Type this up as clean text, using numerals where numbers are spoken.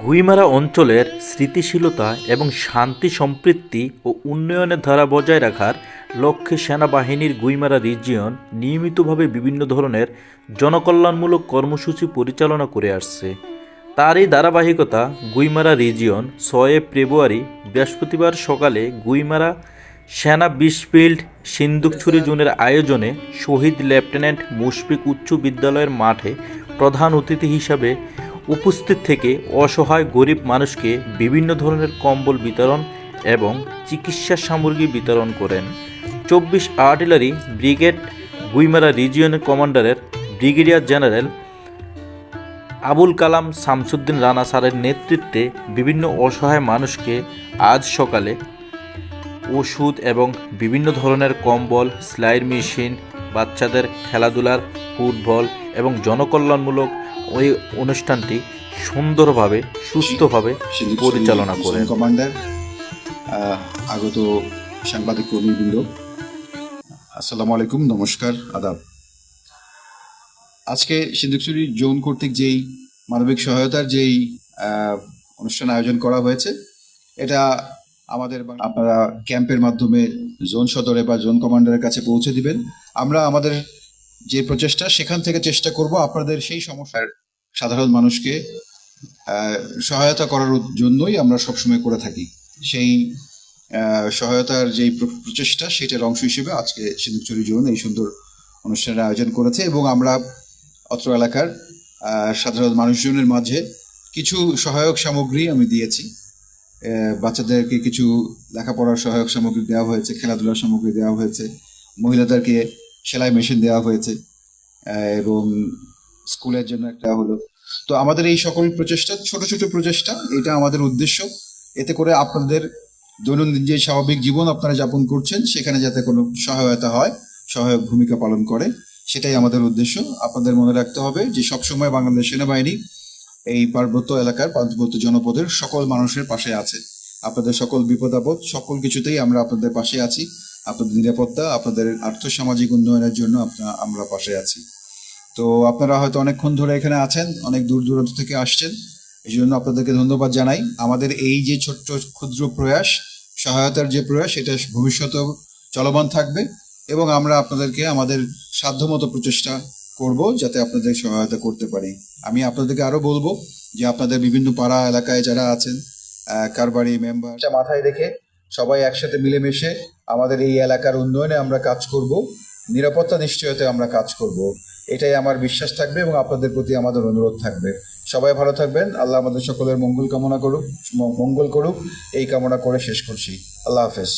গুইমারা অঞ্চলের স্থিতিশীলতা এবং শান্তি সম্প্রীতি ও উন্নয়নের ধারা বজায় রাখার লক্ষ্যে সেনাবাহিনীর গুইমারা রিজিয়ন নিয়মিতভাবে বিভিন্ন ধরনের জনকল্যাণমূলক কর্মসূচি পরিচালনা করে আসছে। তারই ধারাবাহিকতা গুইমারা রিজিয়ন ৬ ফেব্রুয়ারি বৃহস্পতিবার সকালে গুইমারা সেনা বিসফিল্ড সিন্দুকছড়ি জোনের আয়োজনে শহীদ লেফটেন্যান্ট মুশফিক উচ্চ বিদ্যালয়ের মাঠে প্রধান অতিথি হিসাবে উপস্থিত থেকে অসহায় গরিব মানুষকে বিভিন্ন ধরনের কম্বল বিতরণ এবং চিকিৎসা সামগ্রী বিতরণ করেন। ২৪ আর্টিলারি ব্রিগেড গুইমারা রিজিয়নের কমান্ডারের ব্রিগেডিয়ার জেনারেল আবুল কালাম শামসুদ্দিন রানা স্যারের নেতৃত্বে বিভিন্ন অসহায় মানুষকে আজ সকালে ওষুধ এবং বিভিন্ন ধরনের কম্বল, সেলাই মেশিন, বাচ্চাদের খেলাধুলার ফুটবল এবং জনকল্যাণমূলক ওই অনুষ্ঠানটি সুন্দরভাবে সুস্থভাবে পরিচালনা করেন। কমান্ডার, আগত সাংবাদিক কর্মীবৃন্দ, আসসালামু আলাইকুম, নমস্কার, আদাব। আজকে সিন্দুকছড়ি জোন কর্তৃক যেই মানবিক সহায়তার যেই অনুষ্ঠান আয়োজন করা হয়েছে, এটা আমাদের আপনারা ক্যাম্পের মাধ্যমে জোন সদরে বা জোন কমান্ডারের কাছে পৌঁছে দিবেন। আমরা আমাদের যে প্রচেষ্টা সেখান থেকে চেষ্টা করব আপনাদের সেই সমস্যার সাধারণ মানুষকে সহায়তা করার জন্যই আমরা সবসময় করে থাকি। সেই সহায়তার যেই প্রচেষ্টা সেটার অংশ হিসেবে আজকে সিন্দুকছড়ি জোন এই সুন্দর অনুষ্ঠানের আয়োজন করেছে এবং আমরা অত্র এলাকার সাধারণ মানুষজনের মাঝে কিছু সহায়ক সামগ্রী আমি দিয়েছি। বাচ্চাদেরকে কিছু লেখাপড়ার সহায়ক সামগ্রী দেওয়া হয়েছে, খেলাধুলার সামগ্রী দেওয়া হয়েছে, মহিলাদেরকে সেলাই মেশিন দেওয়া হয়েছে এবং স্কুলের জন্য একটা হলো। তো আমাদের এই সকল প্রচেষ্টা, ছোট ছোট প্রচেষ্টা, এটা আমাদের উদ্দেশ্য। এতে করে আপনাদের দৈনন্দিন যে স্বাভাবিক জীবন আপনারা যাপন করছেন সেখানে যাতে কোনো সহায়তা হয়, সহায়ক ভূমিকা পালন করে, সেটাই আমাদের উদ্দেশ্য। আপনাদের মনে রাখতে হবে যে সবসময় বাংলাদেশ সেনাবাহিনী এই পার্বত্য এলাকার পার্বত্য জনপদের সকল মানুষের পাশে আছে। আপনাদের সকল বিপদ আপদ সকল কিছুতেই আমরা আপনাদের পাশে আছি। আপনাদের নিরাপত্তা, আপনাদের আর্থসামাজিক উন্নয়নের জন্য আমরা পাশে আছি। তো আপনারা হয়তো অনেকক্ষণ ধরে এখানে আছেন, অনেক দূর দূরান্ত থেকে আসছেন, এই জন্য আপনাদেরকে ধন্যবাদ জানাই। আমাদের এই যে ছোট্ট ক্ষুদ্র প্রয়াস, সহায়তার যে প্রয়াস, এটা ভবিষ্যতেও চলমান থাকবে এবং আমরা আপনাদেরকে আমাদের সাধ্যমতো প্রচেষ্টা করব যাতে আপনাদের সহায়তা করতে পারি। আমি আপনাদেরকে আরো বলবো যে আপনাদের বিভিন্ন পাড়া এলাকায় যারা আছেন, কারবারি মেম্বার, মাথায় রেখে সবাই একসাথে মিলেমিশে আমাদের এই এলাকার উন্নয়নে আমরা কাজ করব, নিরাপত্তা নিশ্চয়তা আমরা কাজ করব, এটাই আমার বিশ্বাস থাকবে এবং আপনাদের প্রতি আমাদের অনুরোধ থাকবে। সবাই ভালো থাকবেন। আল্লাহ আমাদের সকলের মঙ্গল করুক, এই কামনা করে শেষ করছি। আল্লাহ হাফেজ।